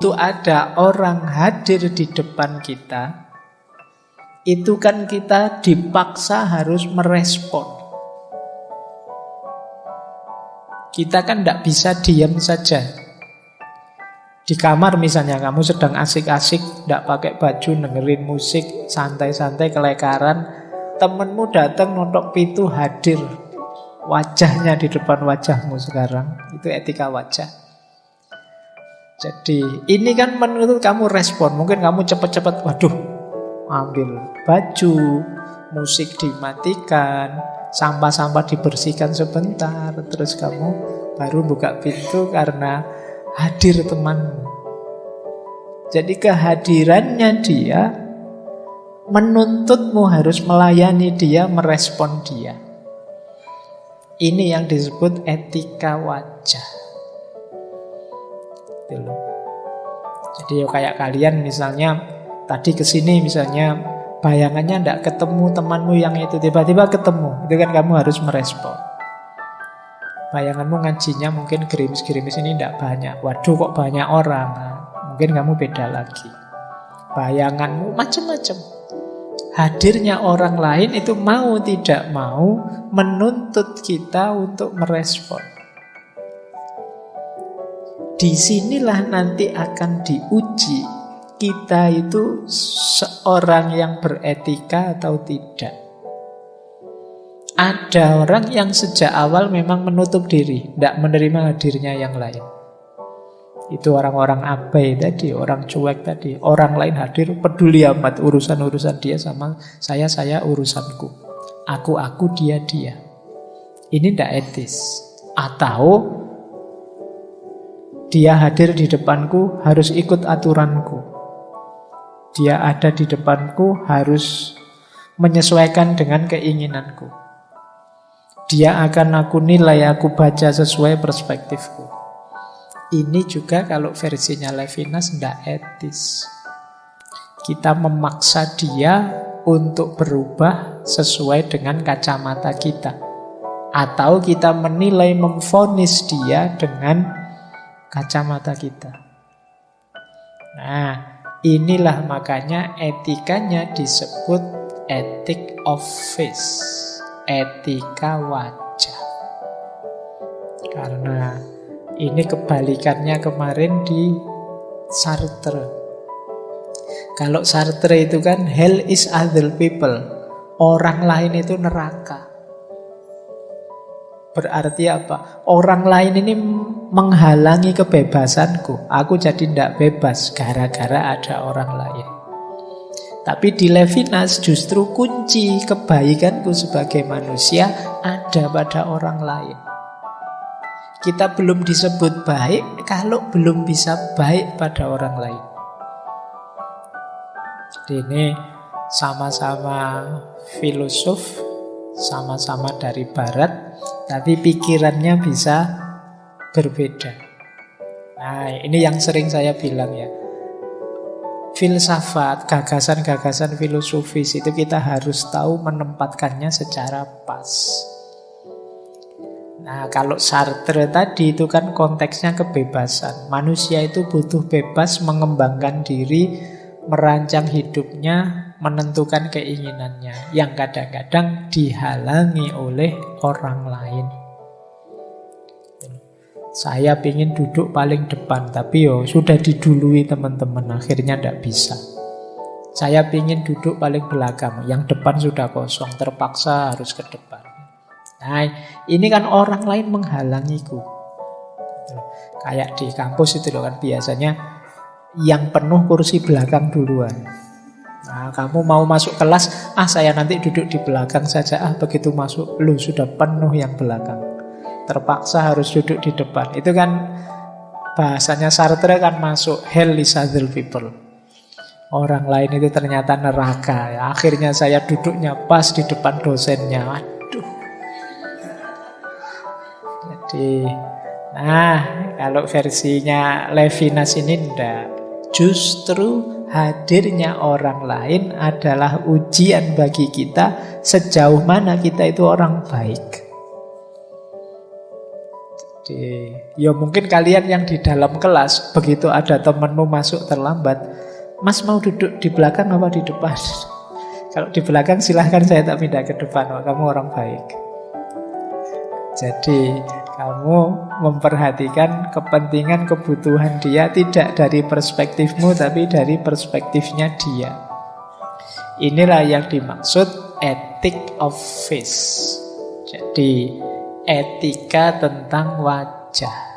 begitu ada orang hadir di depan kita, itu kan kita dipaksa harus merespon. Kita kan tidak bisa diam saja. Di kamar misalnya kamu sedang asik-asik, tidak pakai baju, dengerin musik, santai-santai, kelekaran. Temenmu datang notok pintu, hadir. Wajahnya di depan wajahmu sekarang. Itu etika wajah. Jadi ini kan menurut kamu respon. Mungkin kamu cepat-cepat, waduh, ambil baju, musik dimatikan, sampah-sampah dibersihkan sebentar, terus kamu baru buka pintu karena hadir temanmu. Jadi kehadirannya dia menuntutmu harus melayani dia, merespon dia. Ini yang disebut etika wajah. Jadi kayak kalian misalnya tadi kesini misalnya bayangannya tidak ketemu temanmu yang itu, tiba-tiba ketemu, itu kan kamu harus merespon. Bayanganmu ngajinya mungkin gerimis-gerimis ini tidak banyak, waduh kok banyak orang, nah, mungkin kamu beda lagi. Bayanganmu macam-macam. Hadirnya orang lain itu mau tidak mau menuntut kita untuk merespon. Disinilah nanti akan diuji kita itu seorang yang beretika atau tidak. Ada orang yang sejak awal memang menutup diri, tidak menerima hadirnya yang lain. Itu orang-orang abai tadi, orang cuek tadi. Orang lain hadir, peduli amat urusan-urusan dia sama saya urusanku. Aku, dia. Ini tidak etis. Atau dia hadir di depanku harus ikut aturanku. Dia ada di depanku harus menyesuaikan dengan keinginanku. Dia akan aku nilai, aku baca sesuai perspektifku. Ini juga kalau versinya Levinas tidak etis. Kita memaksa dia untuk berubah sesuai dengan kacamata kita. Atau kita menilai, memvonis dia dengan kacamata kita. Nah, inilah makanya etikanya disebut ethic of face, etika wajah. Karena ini kebalikannya kemarin di Sartre. Kalau Sartre itu kan hell is other people, orang lain itu neraka. Berarti apa? Orang lain ini menghalangi kebebasanku. Aku jadi tidak bebas gara-gara ada orang lain. Tapi di Levinas justru kunci kebaikanku sebagai manusia ada pada orang lain. Kita belum disebut baik kalau belum bisa baik pada orang lain. Jadi ini sama-sama filosof, sama-sama dari barat, tapi pikirannya bisa berbeda. Nah, ini yang sering saya bilang ya. Filsafat, gagasan-gagasan filosofis itu kita harus tahu menempatkannya secara pas. Nah, kalau Sartre tadi itu kan konteksnya kebebasan. Manusia itu butuh bebas mengembangkan diri, merancang hidupnya, menentukan keinginannya, yang kadang-kadang dihalangi oleh orang lain. Saya ingin duduk paling depan, tapi sudah didului teman-teman, akhirnya tidak bisa. Saya ingin duduk paling belakang, yang depan sudah kosong, terpaksa harus ke depan. Nah, ini kan orang lain menghalangiku. Kayak di kampus itu loh kan biasanya yang penuh kursi belakang duluan. Nah, kamu mau masuk kelas, saya nanti duduk di belakang saja. Begitu masuk, sudah penuh yang belakang. Terpaksa harus duduk di depan. Itu kan bahasanya Sartre kan masuk hell is other people. Orang lain itu ternyata neraka. Akhirnya saya duduknya pas di depan dosennya. Aduh. Jadi, kalau versinya Levinas ini enggak. Justru hadirnya orang lain adalah ujian bagi kita sejauh mana kita itu orang baik. Ya mungkin kalian yang di dalam kelas, begitu ada temenmu masuk terlambat, Mas mau duduk di belakang apa di depan? Kalau di belakang silahkan, saya tak pindah ke depan. Wah, kamu orang baik. Jadi kamu memperhatikan kepentingan, kebutuhan dia tidak dari perspektifmu, tapi dari perspektifnya dia. Inilah yang dimaksud ethic of face. Jadi etika tentang wajah.